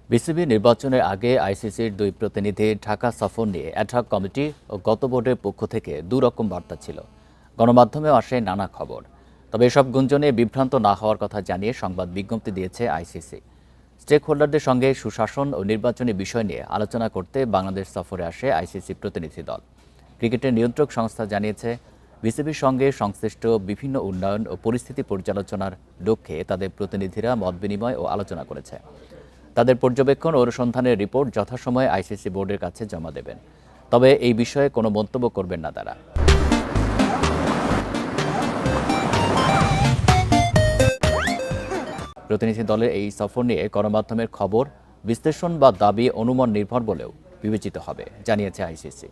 BCB নির্বাচনের আগে আইসিসির দুই প্রতিনিধি ঢাকা সফর নিয়ে অ্যাডহক কমিটি ও গত বোর্ডের পক্ষ থেকে দুরকম বার্তা ছিল। গণমাধ্যমেও আসে নানা খবর। তবে এসব গুঞ্জনে বিভ্রান্ত না হওয়ার কথা জানিয়ে সংবাদ বিজ্ঞপ্তি দিয়েছে আইসিসি। স্টেক হোল্ডারদের সঙ্গে সুশাসন ও নির্বাচনী বিষয় নিয়ে আলোচনা করতে বাংলাদেশ সফরে আসে আইসিসি প্রতিনিধি দল। ক্রিকেটের নিয়ন্ত্রক সংস্থা জানিয়েছে, বিসিবির সঙ্গে সংশ্লিষ্ট বিভিন্ন উন্নয়ন ও পরিস্থিতি পর্যালোচনার লক্ষ্যে তাদের প্রতিনিধিরা মতবিনিময় ও আলোচনা করেছে। তাদের পর্যবেক্ষণ ও অনুসন্ধানের রিপোর্ট যথাসময়ে আইসিসি বোর্ডের কাছে জমা দেবেন। তবে এই বিষয়ে কোনো মন্তব্য করবেন না তারা। প্রতিনিধি দলের এই সফর নিয়ে গণমাধ্যমের খবর বিশ্লেষণ বা দাবি অনুমান নির্ভর বলেও বিবেচিত হবে, জানিয়েছে আইসিসি।